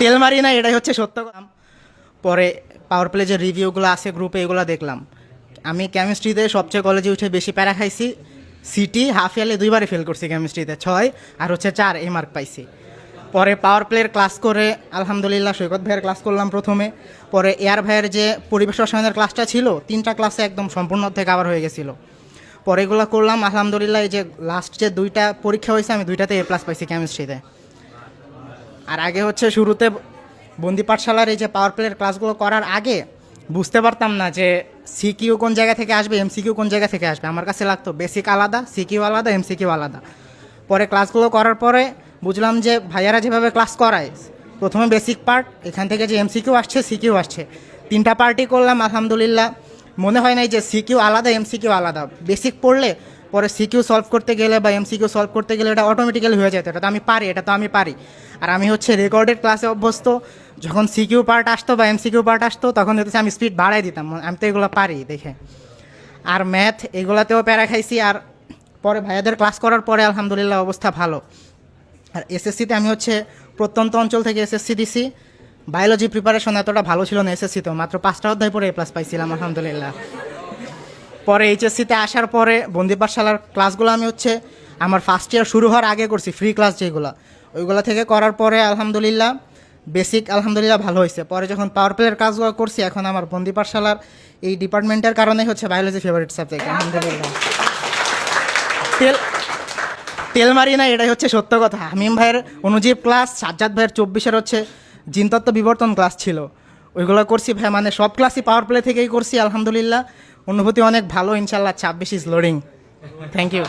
তেল মারি না, এটাই হচ্ছে সত্য কথা। পরে পাওয়ার প্লে যে রিভিউগুলো আছে গ্রুপে এগুলো দেখলাম। আমি কেমিস্ট্রিতে সবচেয়ে কলেজে উঠে বেশি প্যারা খাইছি। সিটি হাফ ইয়ারলি 2বারে ফেল করছি কেমিস্ট্রিতে, 6 আর হচ্ছে 4 এই মার্ক পাইছি। পরে পাওয়ার প্লের ক্লাস করে আলহামদুলিল্লাহ সৈকত ভাইয়ের ক্লাস করলাম প্রথমে। পরে এয়ার ভাইয়ের যে পরিবেশ রসায়নের ক্লাসটা ছিল 3টা ক্লাসে একদম সম্পূর্ণ অর্ধেক কাভার হয়ে গেছিলো। পরে এগুলো করলাম আলহামদুলিল্লাহ। এই যে লাস্ট যে 2টা পরীক্ষা হয়েছে আমি 2টাতে A+ পাইছি কেমিস্ট্রিতে। আর আগে হচ্ছে শুরুতে বন্দি পাঠশালার এই যে পাওয়ার প্লের ক্লাসগুলো করার আগে বুঝতে পারতাম না যে সিকিউ কোন জায়গা থেকে আসবে, এমসিকিউ কোন জায়গা থেকে আসবে। আমার কাছে লাগতো বেসিক আলাদা, সিকিউ আলাদা, এমসিকিউ আলাদা। পরে ক্লাসগুলো করার পরে বুঝলাম যে ভাইয়ারা যেভাবে ক্লাস করায়, প্রথমে বেসিক পার্ট, এখান থেকে যে এমসিকিউ আসছে সিকিউ আসছে, 3টা পার্টই করলাম আলহামদুলিল্লাহ। মনে হয় নাই যে সিকিউ আলাদা এমসিকিউ আলাদা। বেসিক পড়লে পরে সিকিউ সলভ করতে গেলে বা এমসিকিউ সলভ করতে গেলে এটা অটোমেটিক্যালি হয়ে যেত। এটা তো আমি পারি, এটা তো আমি পারি। আর আমি হচ্ছে রেকর্ডেড ক্লাসে অভ্যস্ত। যখন সিকিউ পার্ট আসতো বা এমসিকিউ পার্ট আসতো তখন হচ্ছে আমি স্পিড বাড়াই দিতাম, আমি তো এগুলো পারি দেখে। আর ম্যাথ এগুলাতেও প্যারা খাইছি। আর পরে ভাইয়াদের ক্লাস করার পরে আলহামদুলিল্লাহ অবস্থা ভালো। আর এসএসসিতে আমি হচ্ছে প্রত্যন্ত অঞ্চল থেকে এসএসসি দিছি। বায়োলজি প্রিপারেশন এতটা ভালো ছিল না এসএসসিতেও, মাত্র 5টা অধ্যায় পরে A+ পাইছিলাম আলহামদুলিল্লাহ। পরে এইচএসসিতে আসার পরে বন্দি পাঠশালার ক্লাসগুলো আমি হচ্ছে আমার ফার্স্ট ইয়ার শুরু হওয়ার আগে করছি, ফ্রি ক্লাস যেগুলো, ওইগুলো থেকে করার পরে আলহামদুলিল্লাহ বেসিক আলহামদুলিল্লাহ ভালো হয়েছে। পরে যখন পাওয়ার প্লের কাজগুলো করছি এখন আমার বন্দি পাঠশালার এই ডিপার্টমেন্টের কারণেই হচ্ছে বায়োলজি ফেভারিট সাবজেক্ট আলহামদুলিল্লাহ। তেল তেল মারি না, এটাই হচ্ছে সত্য কথা। হামিম ভাইয়ের অনুজীব ক্লাস, সাজ্জাদ ভাইয়ের 24-এর হচ্ছে জিনতত্ত্ব বিবর্তন ক্লাস ছিল, ওইগুলো করছি ভাই। মানে সব ক্লাসই পাওয়ার প্লে থেকেই করছি আলহামদুলিল্লাহ। অনুভূতি অনেক ভালো। ইনশাল্লাহ 26 ইজ লোডিং। Thank you.